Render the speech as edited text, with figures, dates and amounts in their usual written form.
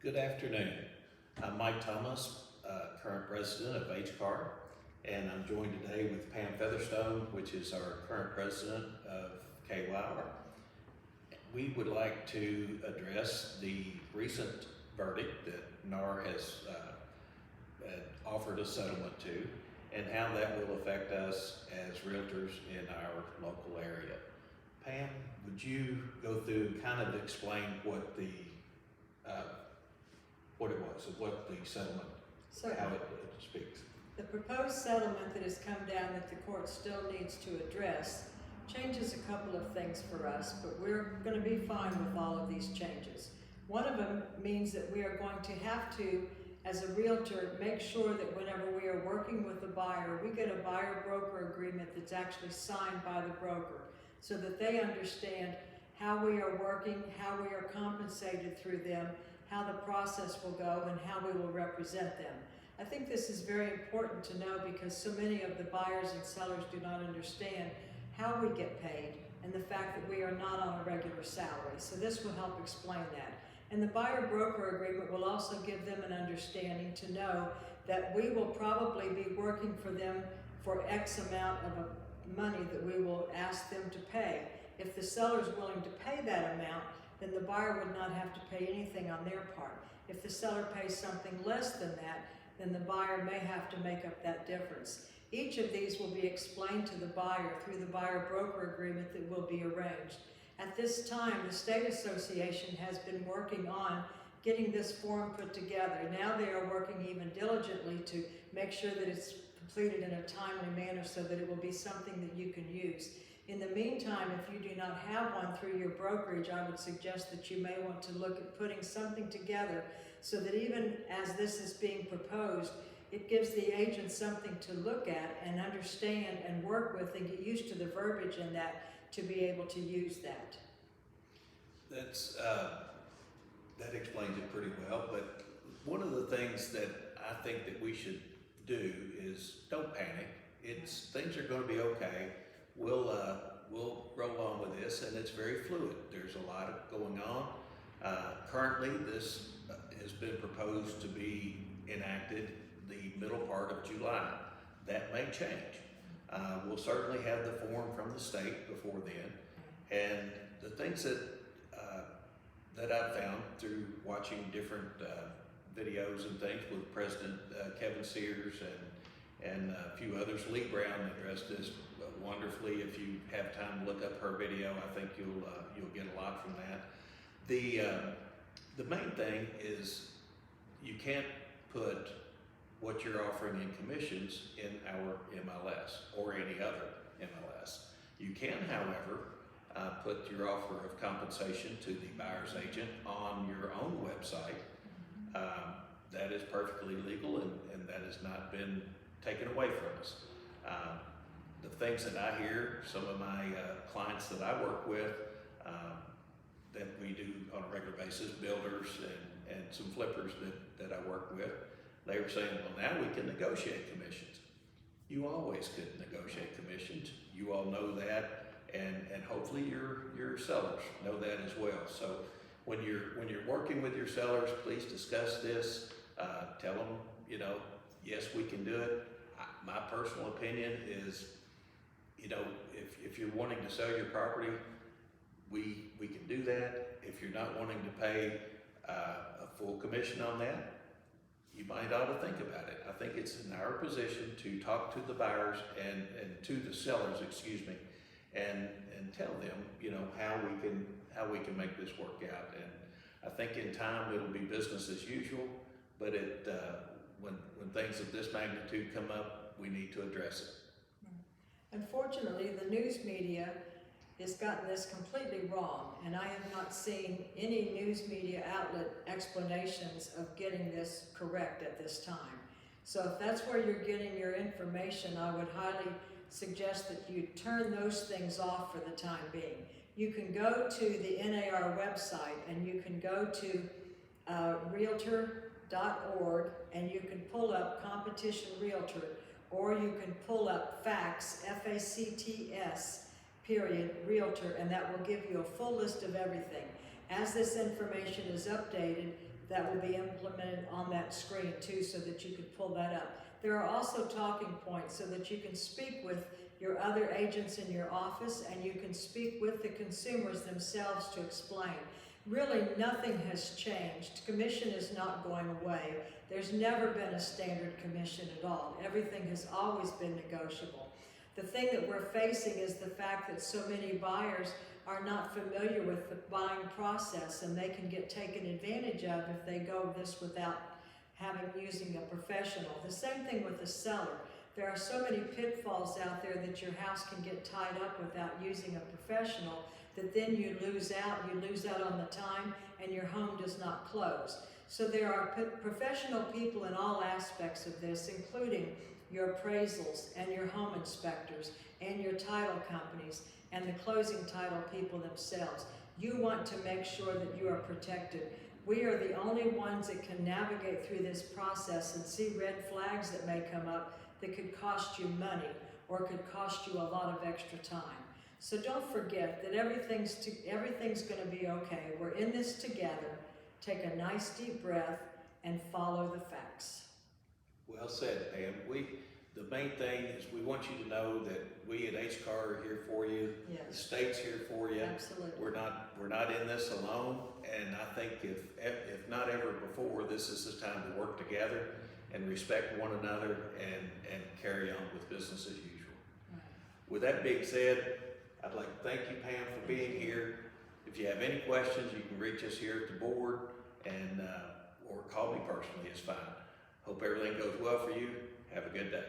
Good afternoon. I'm Mike Thomas, current president of HKAR, and I'm joined today with Pam Featherstone, which is our current president of KYR. We would like to address the recent verdict that NAR has offered a settlement to, and how that will affect us as realtors in our local area. Pam, would you go through and kind of explain what it was, and what the settlement, how it speaks? The proposed settlement that has come down that the court still needs to address changes a couple of things for us, but we're going to be fine with all of these changes. One of them means that we are going to have to, as a realtor, make sure that whenever we are working with a buyer, we get a buyer-broker agreement that's actually signed by the broker, so that they understand how we are working, how we are compensated through them, how the process will go, and how we will represent them. I think this is very important to know because so many of the buyers and sellers do not understand how we get paid and the fact that we are not on a regular salary. So this will help explain that. And the buyer-broker agreement will also give them an understanding to know that we will probably be working for them for X amount of money that we will ask them to pay. If the seller is willing to pay that amount, then the buyer would not have to pay anything on their part. If the seller pays something less than that, then the buyer may have to make up that difference. Each of these will be explained to the buyer through the buyer-broker agreement that will be arranged. At this time, the State Association has been working on getting this form put together. Now they are working even diligently to make sure that it's completed in a timely manner so that it will be something that you can use. In the meantime, if you do not have one through your brokerage, I would suggest that you may want to look at putting something together so that even as this is being proposed, it gives the agent something to look at and understand and work with and get used to the verbiage in that to be able to use that. That explains it pretty well, but one of the things that I think that we should do is don't panic. Things are going to be okay. We'll roll on with this, and it's very fluid. There's a lot going on. Currently, this has been proposed to be enacted the middle part of July. That may change. We'll certainly have the form from the state before then, and the things that I've found through watching different videos and things with President Kevin Sears and a few others. Lee Brown addressed this wonderfully. If you have time to look up her video, I think you'll get a lot from that. The main thing is you can't put what you're offering in commissions in our MLS or any other MLS. You can, however, put your offer of compensation to the buyer's agent on your own website. That is perfectly legal, and that has not been taken away from us. The things that I hear, some of my clients that I work with, that we do on a regular basis, builders and some flippers that I work with, they were saying, well, now we can negotiate commissions. You always could negotiate commissions. You all know that, and hopefully your sellers know that as well. So when you're working with your sellers, please discuss this. Tell them, yes, we can do it. My personal opinion is, if you're wanting to sell your property, we can do that. If you're not wanting to pay a full commission on that, you might ought to think about it. I think it's in our position to talk to the buyers and to the sellers, and tell them, how we can make this work out. And I think in time it'll be business as usual, but when things of this magnitude come up, we need to address it. Unfortunately, the news media has gotten this completely wrong, and I have not seen any news media outlet explanations of getting this correct at this time. So if that's where you're getting your information, I would highly suggest that you turn those things off for the time being. You can go to the NAR website and you can go to realtor.org and you can pull up Competition Realtor, or you can pull up FACTS, F-A-C-T-S, Realtor, and that will give you a full list of everything. As this information is updated, that will be implemented on that screen too, so that you can pull that up. There are also talking points so that you can speak with your other agents in your office, and you can speak with the consumers themselves to explain. Really, nothing has changed. Commission is not going away. There's never been a standard commission at all. Everything has always been negotiable. The thing that we're facing is the fact that so many buyers are not familiar with the buying process, and they can get taken advantage of if they go this without using a professional. The same thing with the seller. There are so many pitfalls out there that your house can get tied up without using a professional, that then you lose out on the time, and your home does not close. So there are professional people in all aspects of this, including your appraisals and your home inspectors and your title companies and the closing title people themselves. You want to make sure that you are protected. We are the only ones that can navigate through this process and see red flags that may come up that could cost you money or could cost you a lot of extra time. So don't forget that everything's going to be okay. We're in this together. Take a nice deep breath and follow the facts. Well said, Pam. The main thing is we want you to know that we at HKAR are here for you. Yes. The state's here for you. Absolutely. We're not in this alone, and I think if not ever before, this is the time to work together and respect one another and carry on with business as usual. Right. With that being said, I'd like to thank you, Pam, for being here. If you have any questions, you can reach us here at the board, and or call me personally, it's fine. Hope everything goes well for you. Have a good day.